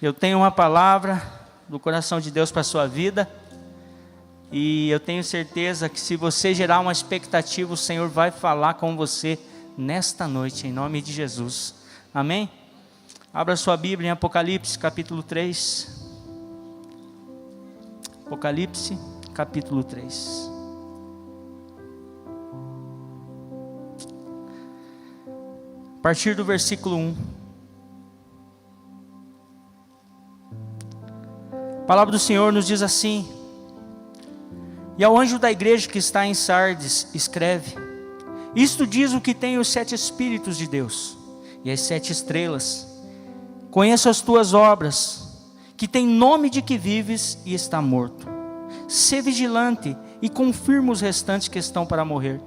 Eu tenho uma palavra do coração de Deus para a sua vida. E eu tenho certeza que se você gerar uma expectativa, o Senhor vai falar com você nesta noite, em nome de Jesus. Amém? Abra sua Bíblia em Apocalipse capítulo 3. Apocalipse capítulo 3. A partir do versículo 1. A palavra do Senhor nos diz assim: e ao anjo da igreja que está em Sardes, escreve: isto diz o que tem os 7 Espíritos de Deus e as 7 estrelas. Conheço as tuas obras, que tem nome de que vives e está morto. Sê vigilante e confirma os restantes que estão para morrer,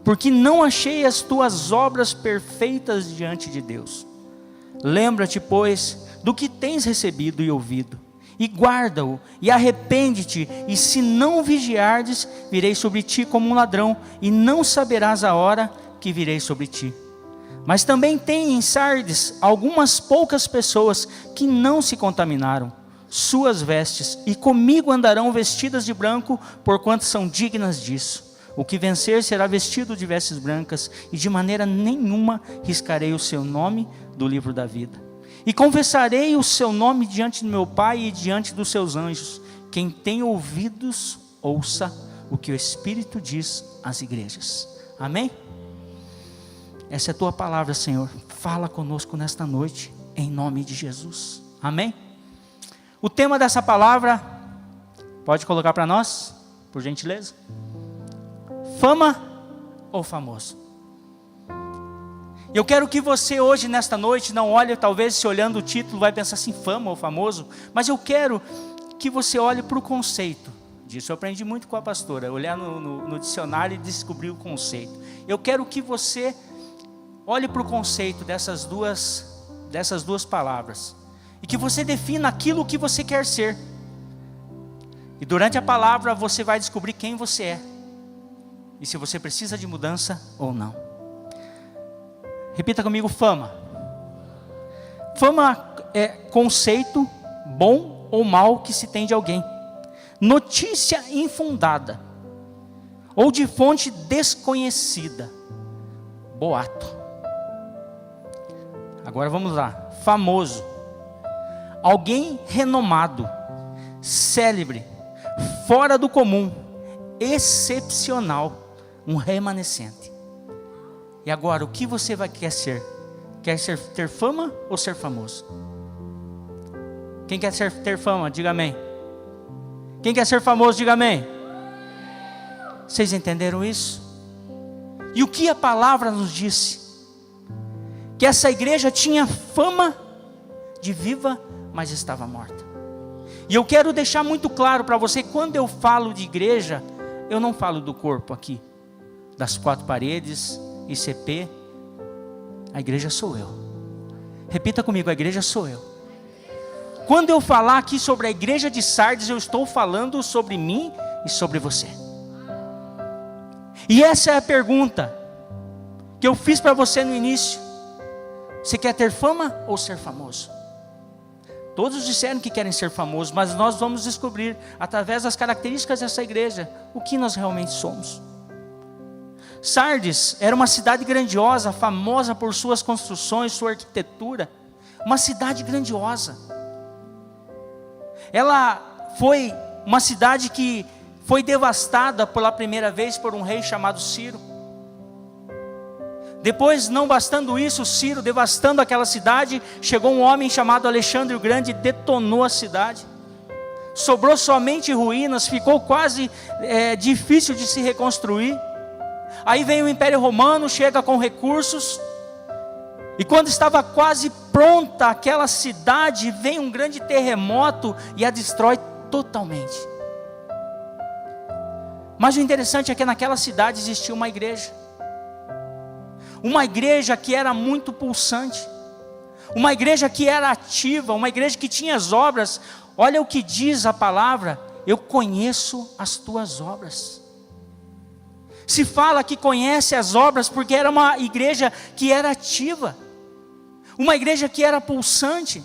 porque não achei as tuas obras perfeitas diante de Deus. Lembra-te, pois, do que tens recebido e ouvido, e guarda-o, e arrepende-te, e se não vigiardes, virei sobre ti como um ladrão, e não saberás a hora que virei sobre ti. Mas também tem em Sardes algumas poucas pessoas que não se contaminaram, suas vestes, e comigo andarão vestidas de branco, porquanto são dignas disso. O que vencer será vestido de vestes brancas, e de maneira nenhuma riscarei o seu nome do livro da vida. E confessarei o seu nome diante do meu Pai e diante dos seus anjos. Quem tem ouvidos, ouça o que o Espírito diz às igrejas. Amém? Essa é a tua palavra, Senhor. Fala conosco nesta noite, em nome de Jesus. Amém? O tema dessa palavra, pode colocar para nós, por gentileza? Fama ou famoso? Eu quero que você hoje, nesta noite, não olhe, talvez se olhando o título, vai pensar assim, fama ou famoso, mas eu quero que você olhe para o conceito disso. Eu aprendi muito com a pastora, olhar no dicionário e descobrir o conceito. Eu quero que você olhe para o conceito dessas duas palavras, e que você defina aquilo que você quer ser. E durante a palavra você vai descobrir quem você é, e se você precisa de mudança ou não. Repita comigo: fama. Fama é conceito bom ou mal que se tem de alguém, notícia infundada, ou de fonte desconhecida, boato. Agora vamos lá. Famoso: alguém renomado, célebre, fora do comum, excepcional, um remanescente. E agora, o que você quer ser? Quer ter fama ou ser famoso? Quem quer ter fama, diga amém. Quem quer ser famoso, diga amém. Vocês entenderam isso? E o que a palavra nos disse? Que essa igreja tinha fama de viva, mas estava morta. E eu quero deixar muito claro para você, quando eu falo de igreja, eu não falo do corpo aqui, das 4 paredes, ICP, a igreja sou eu. Repita comigo: a igreja sou eu. Quando eu falar aqui sobre a igreja de Sardes, eu estou falando sobre mim e sobre você. E essa é a pergunta que eu fiz para você no início: você quer ter fama ou ser famoso? Todos disseram que querem ser famosos, mas nós vamos descobrir, através das características dessa igreja, o que nós realmente somos. Sardes era uma cidade grandiosa, famosa por suas construções, sua arquitetura. Uma cidade grandiosa. Ela foi uma cidade que foi devastada pela primeira vez por um rei chamado Ciro. Depois, não bastando isso, Ciro devastando aquela cidade, chegou um homem chamado Alexandre o Grande e detonou a cidade. Sobrou somente ruínas, ficou quase difícil de se reconstruir. Aí vem o Império Romano, chega com recursos, e quando estava quase pronta aquela cidade, vem um grande terremoto e a destrói totalmente. Mas o interessante é que naquela cidade existia uma igreja que era muito pulsante, uma igreja que era ativa, uma igreja que tinha as obras. Olha o que diz a palavra: eu conheço as tuas obras. Se fala que conhece as obras porque era uma igreja que era ativa, uma igreja que era pulsante.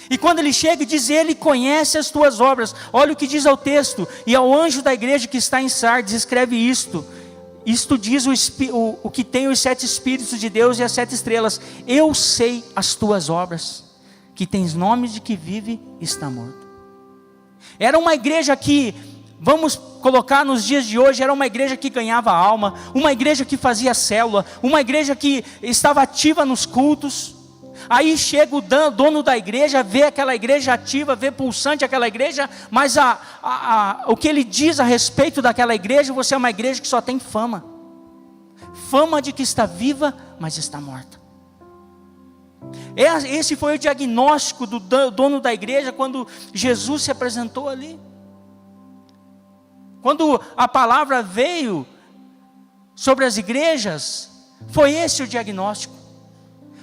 E quando ele chega e diz, ele conhece as tuas obras. Olha o que diz ao texto: e ao anjo da igreja que está em Sardes, escreve isto. Isto diz o que tem os 7 Espíritos de Deus e as 7 estrelas. Eu sei as tuas obras, que tens nome de que vive e está morto. Era uma igreja que, vamos colocar nos dias de hoje, era uma igreja que ganhava alma, uma igreja que fazia célula, uma igreja que estava ativa nos cultos. Aí chega o dono da igreja, vê aquela igreja ativa, vê pulsante aquela igreja, mas o que ele diz a respeito daquela igreja: você é uma igreja que só tem fama. Fama de que está viva, mas está morta. Esse foi o diagnóstico do dono da igreja quando Jesus se apresentou ali. Quando a palavra veio sobre as igrejas, foi esse o diagnóstico.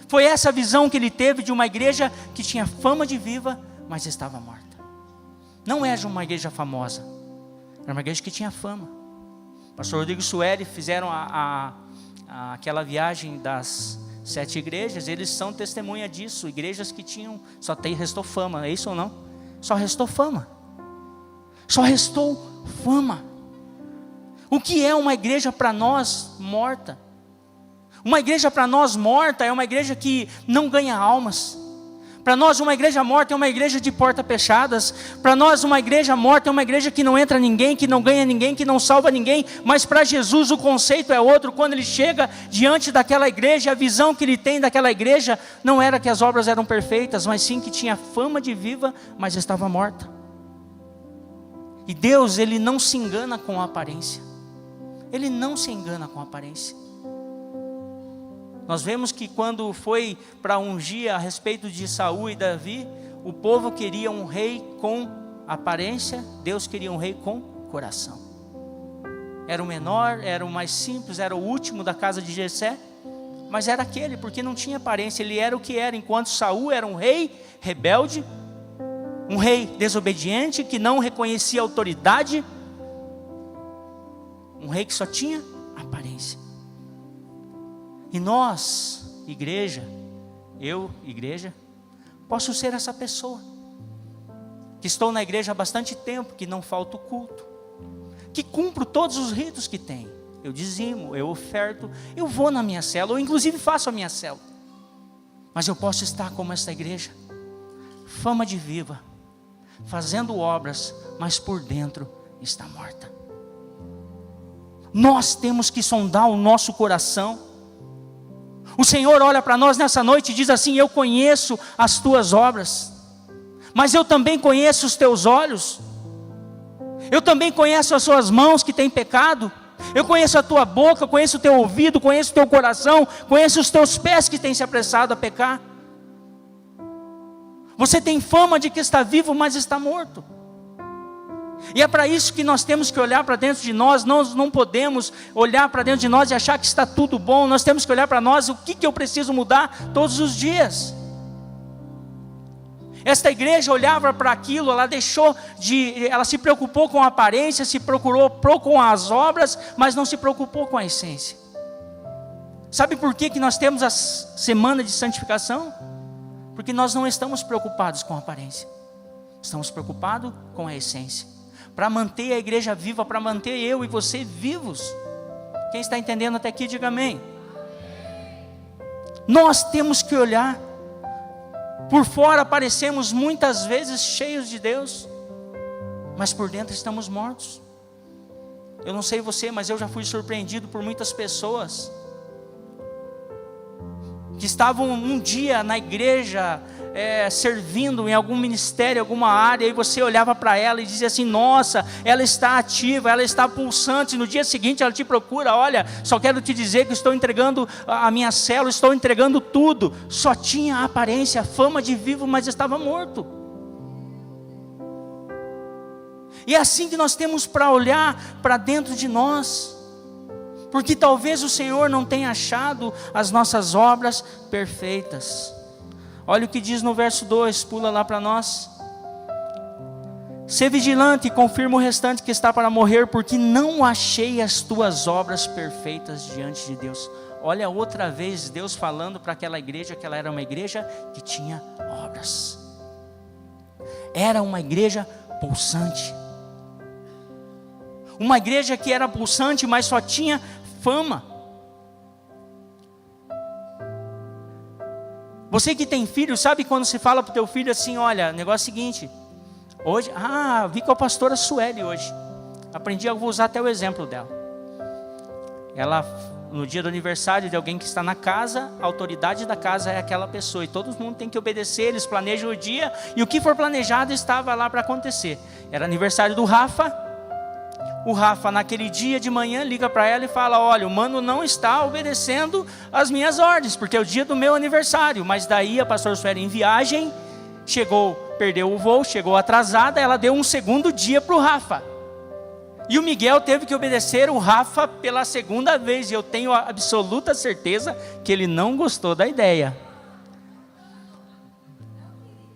Foi essa visão que ele teve de uma igreja que tinha fama de viva, mas estava morta. Não era uma igreja famosa, era uma igreja que tinha fama. O pastor Rodrigo Sueli fizeram aquela viagem das 7 igrejas, eles são testemunha disso. Igrejas que tinham, restou fama, é isso ou não? Só restou fama. Só restou fama. O que é uma igreja para nós morta? Uma igreja para nós morta é uma igreja que não ganha almas. Para nós uma igreja morta é uma igreja de portas fechadas. Para nós uma igreja morta é uma igreja que não entra ninguém, que não ganha ninguém, que não salva ninguém. Mas para Jesus o conceito é outro. Quando ele chega diante daquela igreja, a visão que ele tem daquela igreja não era que as obras eram perfeitas, mas sim que tinha fama de viva, mas estava morta. E Deus, ele não se engana com a aparência. Ele não se engana com a aparência. Nós vemos que quando foi para ungir a respeito de Saul e Davi, o povo queria um rei com aparência, Deus queria um rei com coração. Era o menor, era o mais simples, era o último da casa de Jessé, mas era aquele, porque não tinha aparência, ele era o que era. Enquanto Saul era um rei rebelde, um rei desobediente, que não reconhecia a autoridade, um rei que só tinha aparência. E nós, igreja, eu, igreja, posso ser essa pessoa, que estou na igreja há bastante tempo, que não falta o culto, que cumpro todos os ritos que tem. Eu dizimo, eu oferto, eu vou na minha célula, eu inclusive faço a minha célula. Mas eu posso estar como essa igreja, fama de viva, fazendo obras, mas por dentro está morta. Nós temos que sondar o nosso coração. O Senhor olha para nós nessa noite e diz assim: eu conheço as tuas obras, mas eu também conheço os teus olhos. Eu também conheço as suas mãos que têm pecado. Eu conheço a tua boca, eu conheço o teu ouvido, conheço o teu coração, conheço os teus pés que têm se apressado a pecar. Você tem fama de que está vivo, mas está morto. E é para isso que nós temos que olhar para dentro de nós. Nós não podemos olhar para dentro de nós e achar que está tudo bom. Nós temos que olhar para nós, o que eu preciso mudar todos os dias. Esta igreja olhava para aquilo, ela se preocupou com a aparência, se preocupou com as obras, mas não se preocupou com a essência. Sabe por que nós temos a semana de santificação? Porque nós não estamos preocupados com a aparência, estamos preocupados com a essência. Para manter a igreja viva, para manter eu e você vivos. Quem está entendendo até aqui, diga amém. Nós temos que olhar. Por fora parecemos muitas vezes cheios de Deus, mas por dentro estamos mortos. Eu não sei você, mas eu já fui surpreendido por muitas pessoas que estavam um dia na igreja, servindo em algum ministério, alguma área, e você olhava para ela e dizia assim: nossa, ela está ativa, ela está pulsante. No dia seguinte ela te procura: olha, só quero te dizer que estou entregando a minha célula, estou entregando tudo. Só tinha a aparência, a fama de vivo, mas estava morto. E é assim que nós temos para olhar para dentro de nós, porque talvez o Senhor não tenha achado as nossas obras perfeitas. Olha o que diz no verso 2, pula lá para nós. Sê vigilante e confirma o restante que está para morrer, porque não achei as tuas obras perfeitas diante de Deus. Olha outra vez Deus falando para aquela igreja que ela era uma igreja que tinha obras. Era uma igreja pulsante. Uma igreja que era pulsante, mas só tinha fama. Você que tem filho, sabe quando você fala para o teu filho assim, olha, o negócio é o seguinte, hoje, vi com a pastora Sueli hoje, aprendi, eu vou usar até o exemplo dela. Ela, no dia do aniversário de alguém que está na casa, a autoridade da casa é aquela pessoa, e todo mundo tem que obedecer, eles planejam o dia, e o que for planejado estava lá para acontecer. Era aniversário do Rafa. O Rafa naquele dia de manhã liga para ela e fala, olha, o mano não está obedecendo as minhas ordens, porque é o dia do meu aniversário. Mas daí a pastora Sueli em viagem, perdeu o voo, chegou atrasada, ela deu um segundo dia para o Rafa. E o Miguel teve que obedecer o Rafa pela segunda vez, e eu tenho a absoluta certeza que ele não gostou da ideia.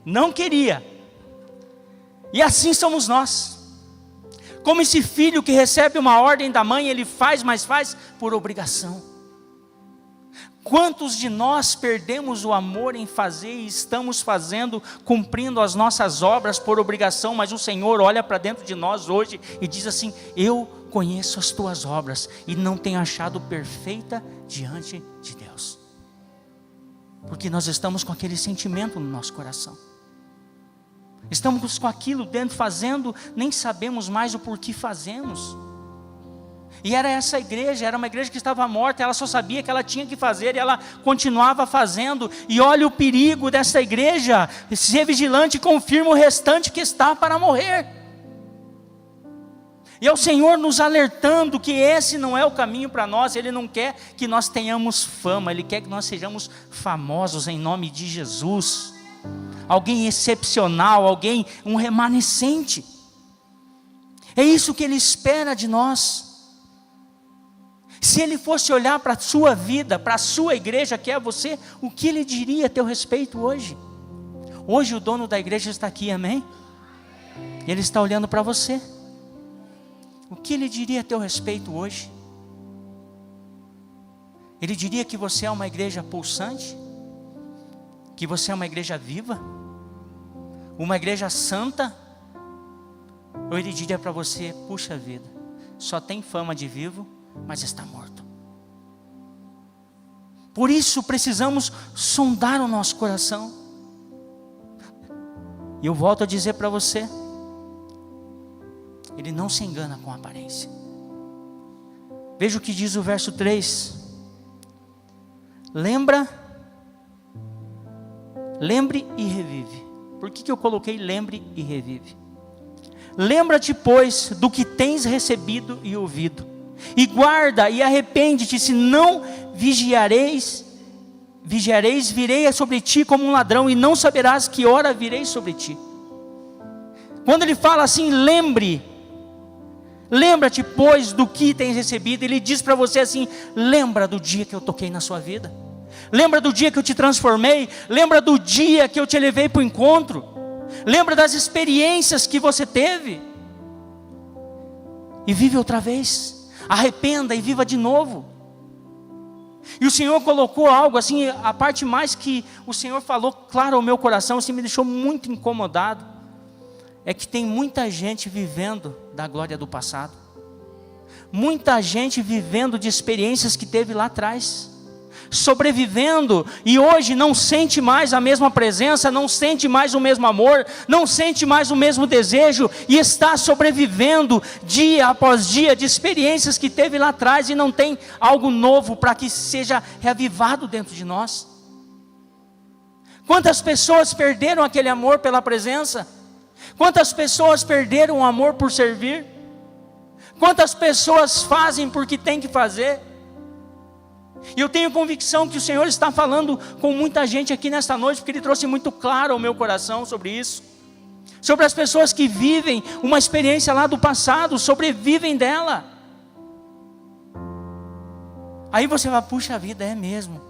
Não queria. E assim somos nós. Como esse filho que recebe uma ordem da mãe, ele faz, mas faz por obrigação. Quantos de nós perdemos o amor em fazer e estamos fazendo, cumprindo as nossas obras por obrigação, mas o Senhor olha para dentro de nós hoje e diz assim, eu conheço as tuas obras e não tenho achado perfeita diante de Deus. Porque nós estamos com aquele sentimento no nosso coração. Estamos com aquilo dentro fazendo, nem sabemos mais o porquê fazemos. E era essa igreja, era uma igreja que estava morta, ela só sabia que ela tinha que fazer e ela continuava fazendo. E olha o perigo dessa igreja, ser vigilante confirma o restante que está para morrer. E é o Senhor nos alertando que esse não é o caminho para nós. Ele não quer que nós tenhamos fama, Ele quer que nós sejamos famosos em nome de Jesus. Alguém excepcional, um remanescente. É isso que Ele espera de nós. Se Ele fosse olhar para a sua vida, para a sua igreja, que é você, o que Ele diria a teu respeito hoje? Hoje o dono da igreja está aqui, amém? Ele está olhando para você. O que Ele diria a teu respeito hoje? Ele diria que você é uma igreja pulsante? Que você é uma igreja viva? Uma igreja santa? Ou Ele diria para você, puxa vida, só tem fama de vivo, mas está morto. Por isso precisamos sondar o nosso coração. E eu volto a dizer para você, Ele não se engana com a aparência. Veja o que diz o verso 3. Lembre e revive. Por que eu coloquei lembre e revive? Lembra-te, pois, do que tens recebido e ouvido, e guarda e arrepende-te, se não vigiareis, virei sobre ti como um ladrão, e não saberás que hora virei sobre ti. Quando ele fala assim, lembra-te, pois, do que tens recebido, ele diz para você assim, lembra do dia que eu toquei na sua vida, lembra do dia que eu te transformei, lembra do dia que eu te levei para o encontro, lembra das experiências que você teve, e vive outra vez, arrependa e viva de novo. E o Senhor colocou algo assim, a parte mais que o Senhor falou claro ao meu coração, assim me deixou muito incomodado, é que tem muita gente vivendo da glória do passado, muita gente vivendo de experiências que teve lá atrás, sobrevivendo, e hoje não sente mais a mesma presença, não sente mais o mesmo amor, não sente mais o mesmo desejo, e está sobrevivendo dia após dia de experiências que teve lá atrás, e não tem algo novo para que seja reavivado dentro de nós. Quantas pessoas perderam aquele amor pela presença? Quantas pessoas perderam o amor por servir? Quantas pessoas fazem porque tem que fazer? E eu tenho convicção que o Senhor está falando com muita gente aqui nesta noite, porque Ele trouxe muito claro ao meu coração sobre isso, sobre as pessoas que vivem uma experiência lá do passado, sobrevivem dela. Aí você vai, puxa vida, é mesmo,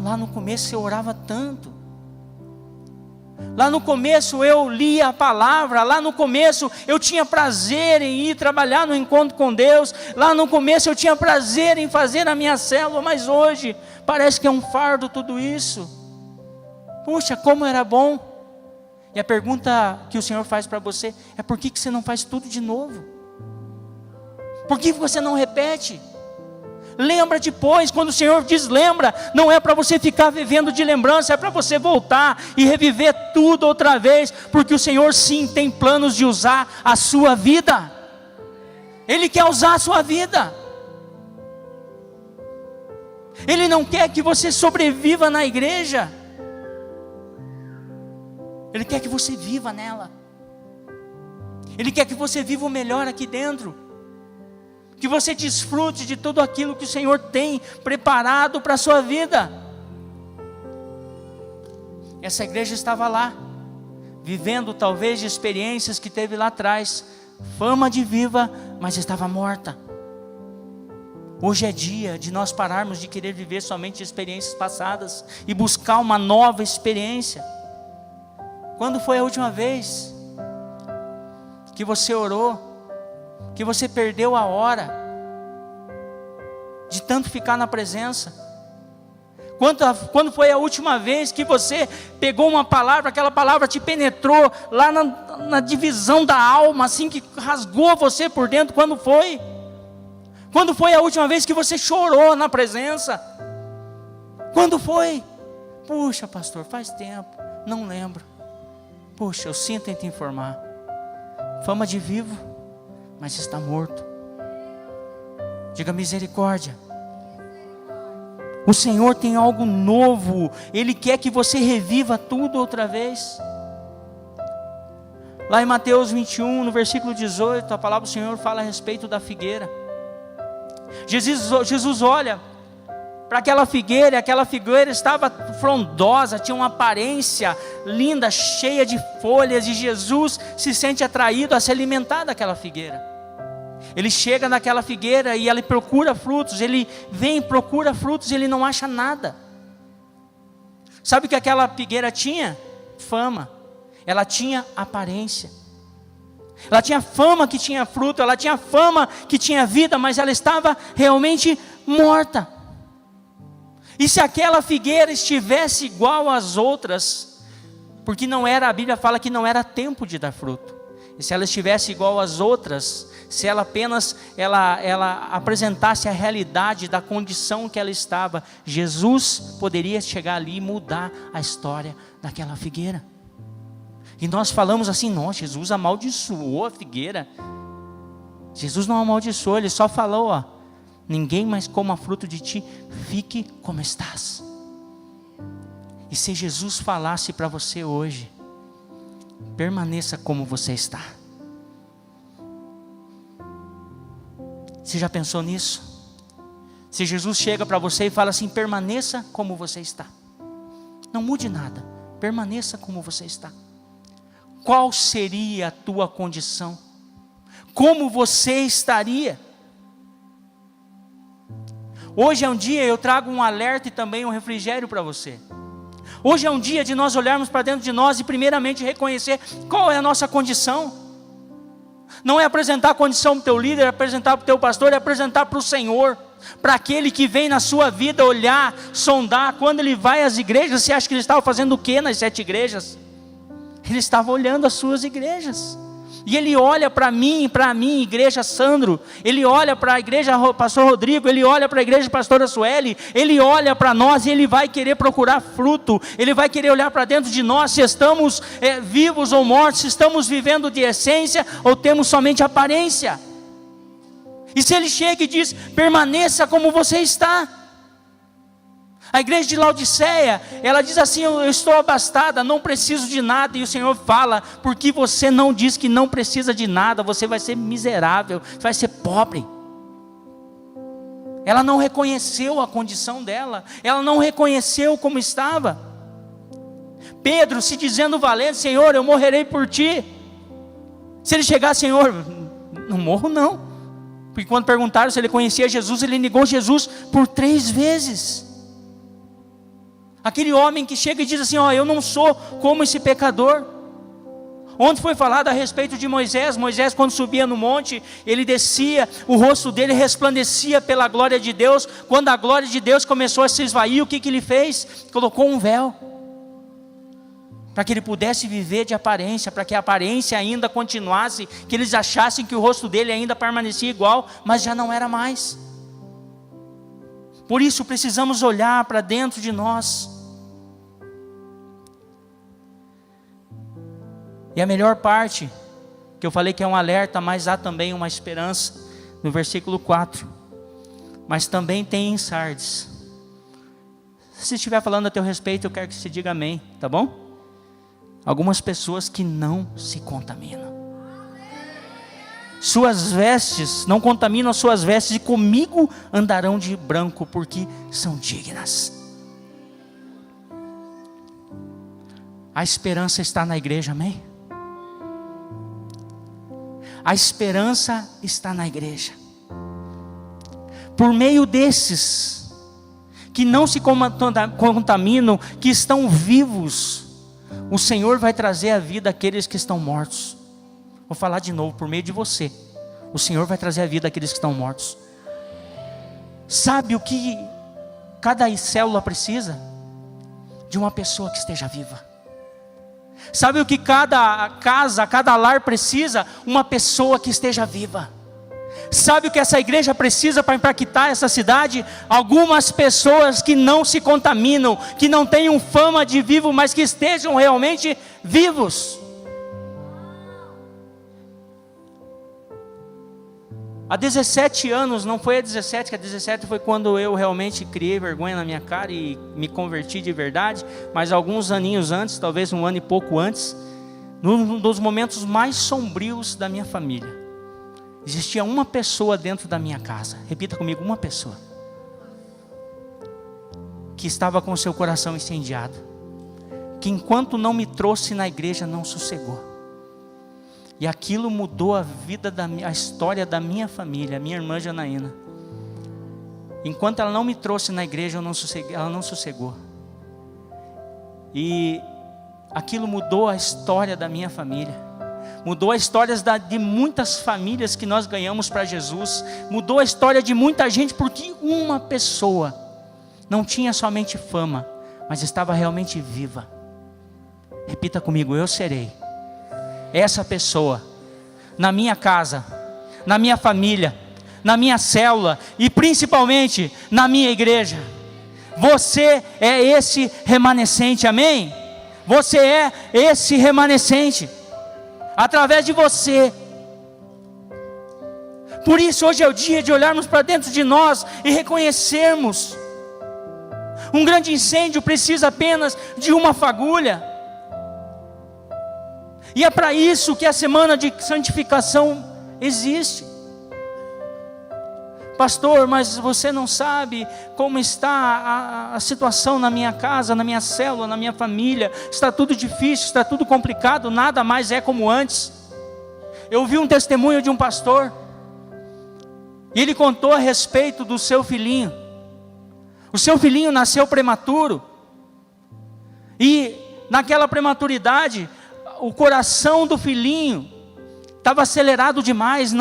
lá no começo eu orava tanto, lá no começo eu lia a palavra, lá no começo eu tinha prazer em ir trabalhar no encontro com Deus, lá no começo eu tinha prazer em fazer a minha célula, mas hoje parece que é um fardo tudo isso. Puxa, como era bom. E a pergunta que o Senhor faz para você é: por que você não faz tudo de novo? Por que você não repete? Lembra depois. Quando o Senhor diz lembra, não é para você ficar vivendo de lembrança, é para você voltar e reviver tudo outra vez, porque o Senhor sim tem planos de usar a sua vida. Ele quer usar a sua vida. Ele não quer que você sobreviva na igreja. Ele quer que você viva nela. Ele quer que você viva o melhor aqui dentro. Que você desfrute de tudo aquilo que o Senhor tem preparado para a sua vida. Essa igreja estava lá, vivendo talvez de experiências que teve lá atrás. Fama de viva, mas estava morta. Hoje é dia de nós pararmos de querer viver somente experiências passadas e buscar uma nova experiência. Quando foi a última vez que você orou, que você perdeu a hora de tanto ficar na presença? Quando foi a última vez que você pegou uma palavra, aquela palavra te penetrou lá na divisão da alma, assim que rasgou você por dentro? Quando foi? Quando foi a última vez que você chorou na presença? Quando foi? Puxa, pastor, faz tempo, não lembro. Puxa, eu sinto em te informar. Fama de vivo, mas está morto. Diga misericórdia. O Senhor tem algo novo. Ele quer que você reviva tudo outra vez. Lá em Mateus 21, no versículo 18, a palavra do Senhor fala a respeito da figueira. Jesus olha para aquela figueira, e aquela figueira estava frondosa, tinha uma aparência linda, cheia de folhas, e Jesus se sente atraído a se alimentar daquela figueira. Ele chega naquela figueira e ele procura frutos, ele vem, procura frutos e ele não acha nada. Sabe o que aquela figueira tinha? Fama. Ela tinha aparência. Ela tinha fama que tinha fruto, ela tinha fama que tinha vida, mas ela estava realmente morta. E se aquela figueira estivesse igual às outras, porque não era, a Bíblia fala que não era tempo de dar fruto. E se ela estivesse igual às outras, se ela apenas ela apresentasse a realidade da condição que ela estava, Jesus poderia chegar ali e mudar a história daquela figueira. E nós falamos assim: nossa, Jesus amaldiçoou a figueira. Jesus não amaldiçoou, ele só falou: ó, ninguém mais coma fruto de ti, fique como estás. E se Jesus falasse para você hoje: permaneça como você está. Você já pensou nisso? Se Jesus chega para você e fala assim: permaneça como você está, não mude nada, permaneça como você está. Qual seria a tua condição? Como você estaria? Hoje é um dia, eu trago um alerta e também um refrigério para você. Hoje é um dia de nós olharmos para dentro de nós e primeiramente reconhecer qual é a nossa condição. Não é apresentar a condição para o teu líder, é apresentar para o teu pastor, é apresentar para o Senhor. Para aquele que vem na sua vida olhar, sondar. Quando ele vai às igrejas, você acha que ele estava fazendo o que nas 7 igrejas? Ele estava olhando as suas igrejas. E ele olha para mim, igreja Sandro. Ele olha para a igreja pastor Rodrigo. Ele olha para a igreja pastora Sueli. Ele olha para nós e ele vai querer procurar fruto. Ele vai querer olhar para dentro de nós, se estamos vivos ou mortos, se estamos vivendo de essência ou temos somente aparência. E se ele chega e diz: permaneça como você está. A igreja de Laodiceia, ela diz assim: eu estou abastada, não preciso de nada. E o Senhor fala: porque você não diz que não precisa de nada, você vai ser miserável, vai ser pobre. Ela não reconheceu a condição dela, ela não reconheceu como estava. Pedro, se dizendo valente: Senhor, eu morrerei por ti. Se ele chegar: Senhor, não morro não. Porque quando perguntaram se ele conhecia Jesus, ele negou Jesus por 3 vezes. Aquele homem que chega e diz assim: ó, eu não sou como esse pecador. Onde foi falado a respeito de Moisés? Moisés, quando subia no monte, ele descia, o rosto dele resplandecia pela glória de Deus. Quando a glória de Deus começou a se esvair, o que ele fez? Colocou um véu, para que ele pudesse viver de aparência, para que a aparência ainda continuasse, que eles achassem que o rosto dele ainda permanecia igual, mas já não era mais. Por isso precisamos olhar para dentro de nós. E a melhor parte, que eu falei que é um alerta, mas há também uma esperança, no versículo 4. Mas também tem em Sardes. Se estiver falando a teu respeito, eu quero que você diga amém, tá bom? Algumas pessoas que não se contaminam. Suas vestes, não contaminam as suas vestes, e comigo andarão de branco, porque são dignas. A esperança está na igreja, amém? A esperança está na igreja. Por meio desses que não se contaminam, que estão vivos, o Senhor vai trazer a vida àqueles que estão mortos. Vou falar de novo, por meio de você, o Senhor vai trazer a vida àqueles que estão mortos. Sabe o que cada célula precisa? De uma pessoa que esteja viva. Sabe o que cada casa, cada lar precisa? Uma pessoa que esteja viva. Sabe o que essa igreja precisa para impactar essa cidade? Algumas pessoas que não se contaminam, que não tenham fama de vivo, mas que estejam realmente vivos. Há 17 anos, não foi há 17, que há 17 foi quando eu realmente criei vergonha na minha cara e me converti de verdade, mas alguns aninhos antes, talvez um ano e pouco antes, num dos momentos mais sombrios da minha família, existia uma pessoa dentro da minha casa, repita comigo, uma pessoa, que estava com seu coração incendiado, que enquanto não me trouxe na igreja não sossegou. E aquilo mudou a vida, a história da minha família, a minha irmã Janaína. Enquanto ela não me trouxe na igreja, ela não sossegou. E aquilo mudou a história da minha família. Mudou a história de muitas famílias que nós ganhamos para Jesus. Mudou a história de muita gente, porque uma pessoa não tinha somente fama, mas estava realmente viva. Repita comigo, eu serei essa pessoa, na minha casa, na minha família, na minha célula e principalmente na minha igreja. Você é esse remanescente, amém? Você é esse remanescente, através de você. Por isso hoje é o dia de olharmos para dentro de nós e reconhecermos. Um grande incêndio precisa apenas de uma fagulha. E é para isso que a semana de santificação existe. Pastor, mas você não sabe como está a situação na minha casa, na minha célula, na minha família. Está tudo difícil, está tudo complicado, nada mais é como antes. Eu vi um testemunho de um pastor, e ele contou a respeito do seu filhinho. O seu filhinho nasceu prematuro, e naquela prematuridade, o coração do filhinho estava acelerado demais,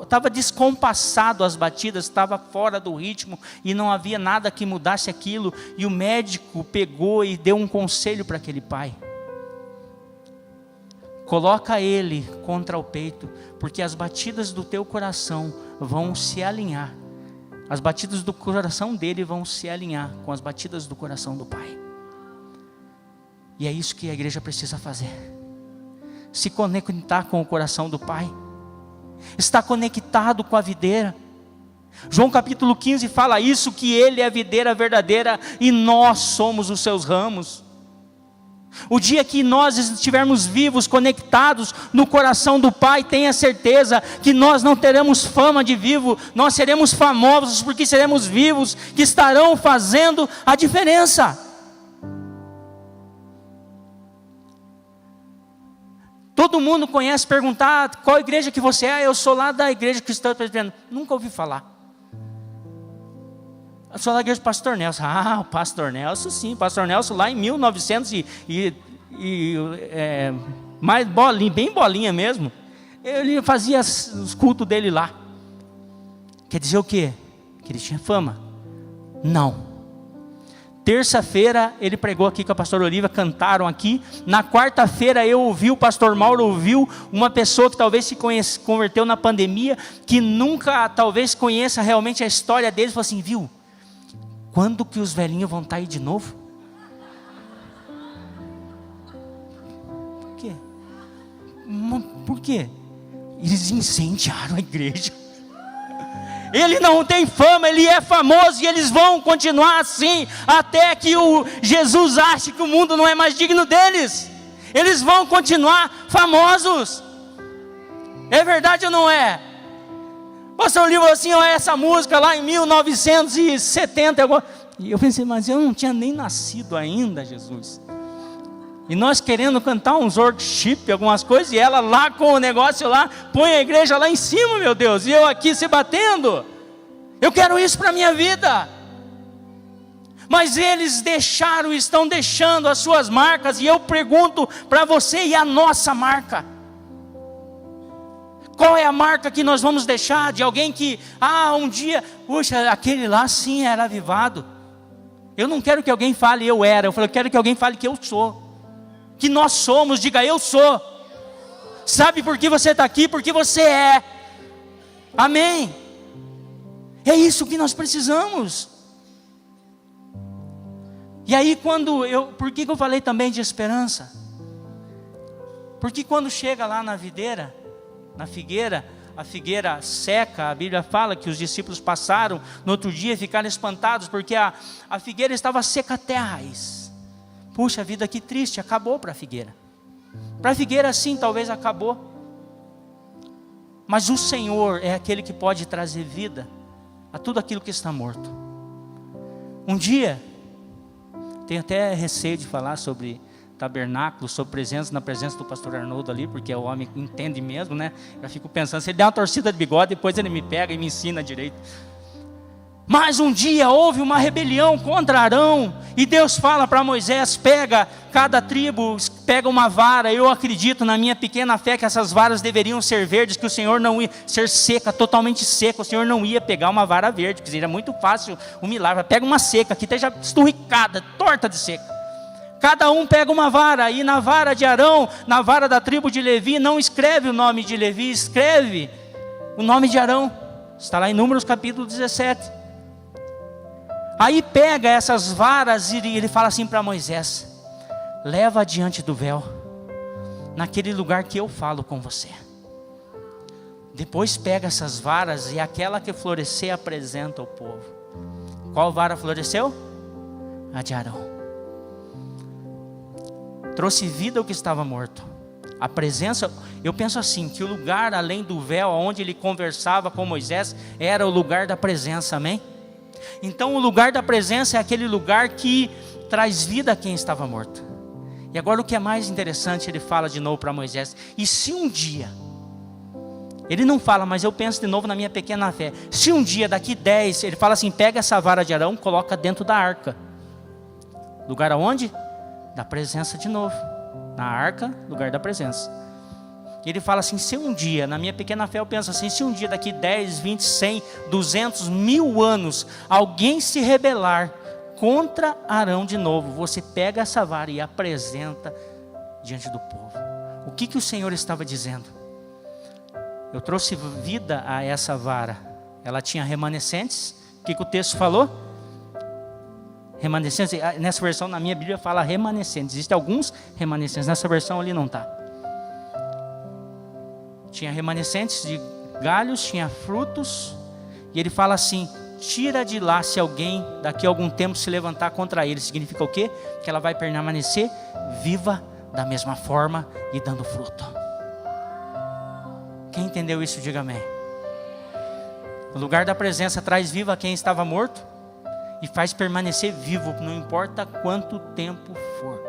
estava descompassado as batidas, estava fora do ritmo e não havia nada que mudasse aquilo. E o médico pegou e deu um conselho para aquele pai: coloca ele contra o peito, porque as batidas do teu coração vão se alinhar. As batidas do coração dele vão se alinhar com as batidas do coração do pai. E é isso que a igreja precisa fazer: se conectar com o coração do Pai, estar conectado com a videira. João capítulo 15 fala isso, que Ele é a videira verdadeira e nós somos os seus ramos. O dia que nós estivermos vivos, conectados no coração do Pai, tenha certeza que nós não teremos fama de vivo, nós seremos famosos porque seremos vivos, que estarão fazendo a diferença. Todo mundo conhece, perguntar qual igreja que você é. Eu sou lá da igreja cristã presbiteriana. Nunca ouvi falar. Eu sou da igreja do Pastor Nelson. Ah, o Pastor Nelson, sim. Pastor Nelson lá em 1900 mais bolinha, bem bolinha mesmo. Ele fazia os cultos dele lá. Quer dizer o quê? Que ele tinha fama? Não. Terça-feira ele pregou aqui com a pastora Olivia, cantaram aqui. Na quarta-feira eu ouvi, o pastor Mauro ouviu uma pessoa que talvez se converteu na pandemia, que nunca talvez conheça realmente a história deles, falou assim, viu, quando que os velhinhos vão estar aí de novo? Por quê? Por quê? Eles incendiaram a igreja. Ele não tem fama, ele é famoso, e eles vão continuar assim, até que o Jesus ache que o mundo não é mais digno deles. Eles vão continuar famosos. É verdade ou não é? O pastor Olívio falou assim, essa música lá em 1970, e eu pensei, mas eu não tinha nem nascido ainda, Jesus. E nós querendo cantar uns worship, algumas coisas, e ela lá com o negócio lá, põe a igreja lá em cima, meu Deus, e eu aqui se batendo. Eu quero isso para a minha vida. Mas eles estão deixando as suas marcas, e eu pergunto para você, e a nossa marca? Qual é a marca que nós vamos deixar de alguém que, um dia, puxa, aquele lá sim era avivado. Eu não quero que alguém fale eu quero que alguém fale que eu sou. Que nós somos, diga eu sou. Sabe por que você está aqui? Porque você é. Amém. É isso que nós precisamos. E aí por que eu falei também de esperança? Porque quando chega lá na figueira, a figueira seca, a Bíblia fala que os discípulos passaram no outro dia e ficaram espantados, porque a figueira estava seca até a raiz. Puxa vida, que triste, acabou para a figueira. Para a figueira sim, talvez acabou. Mas o Senhor é aquele que pode trazer vida a tudo aquilo que está morto. Um dia, tenho até receio de falar sobre tabernáculo, sobre presença, na presença do pastor Arnoldo ali, porque o homem entende mesmo, né? Eu fico pensando, se ele der uma torcida de bigode, depois ele me pega e me ensina direito. Mas um dia houve uma rebelião contra Arão, e Deus fala para Moisés, pega cada tribo, pega uma vara. Eu acredito na minha pequena fé que essas varas deveriam ser verdes, que o Senhor não ia ser seca, totalmente seca, o Senhor não ia pegar uma vara verde, porque seria muito fácil o milagre. Pega uma seca, que esteja esturricada, torta de seca. Cada um pega uma vara, e na vara de Arão, na vara da tribo de Levi, não escreve o nome de Levi, escreve o nome de Arão. Está lá em Números capítulo 17. Aí pega essas varas e ele fala assim para Moisés, leva diante do véu, naquele lugar que eu falo com você. Depois pega essas varas, e aquela que florescer apresenta ao povo. Qual vara floresceu? A de Arão. Trouxe vida ao que estava morto. A presença, eu penso assim, que o lugar além do véu, onde ele conversava com Moisés, era o lugar da presença, amém? Então o lugar da presença é aquele lugar que traz vida a quem estava morto. E agora o que é mais interessante, ele fala de novo para Moisés, e se um dia, ele não fala, mas eu penso de novo na minha pequena fé, se um dia, daqui 10, ele fala assim, pega essa vara de Arão, coloca dentro da arca. Lugar aonde? Da presença de novo. Na arca, lugar da presença. Ele fala assim, se um dia, na minha pequena fé eu penso assim, se um dia daqui 10, 20, 100, 200, 1000 anos, alguém se rebelar contra Arão de novo, você pega essa vara e apresenta diante do povo. O que o Senhor estava dizendo? Eu trouxe vida a essa vara, ela tinha remanescentes. O que o texto falou? Remanescentes, nessa versão na minha Bíblia fala remanescentes, existem alguns remanescentes, nessa versão ali não está. Tinha remanescentes de galhos, tinha frutos, e ele fala assim, tira de lá se alguém daqui a algum tempo se levantar contra ele. Significa o quê? Que ela vai permanecer viva da mesma forma e dando fruto. Quem entendeu isso, diga amém. O lugar da presença traz viva quem estava morto e faz permanecer vivo, não importa quanto tempo for.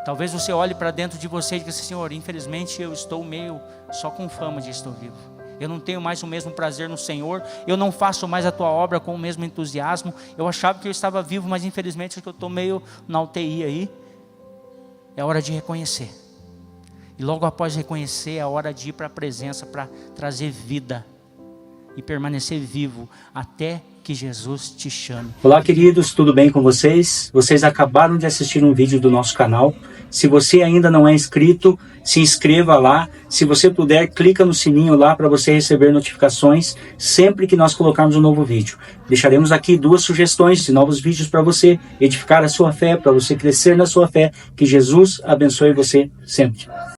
Talvez você olhe para dentro de você e diga assim, Senhor, infelizmente eu estou meio só com fama de estou vivo. Eu não tenho mais o mesmo prazer no Senhor, eu não faço mais a tua obra com o mesmo entusiasmo. Eu achava que eu estava vivo, mas infelizmente eu estou meio na UTI aí. É hora de reconhecer. E logo após reconhecer, é hora de ir para a presença para trazer vida. e permanecer vivo até que Jesus te chame. Olá, queridos, tudo bem com vocês? Vocês acabaram de assistir um vídeo do nosso canal. Se você ainda não é inscrito, se inscreva lá. Se você puder, clica no sininho lá para você receber notificações sempre que nós colocarmos um novo vídeo. Deixaremos aqui 2 sugestões de novos vídeos para você edificar a sua fé, para você crescer na sua fé. Que Jesus abençoe você sempre.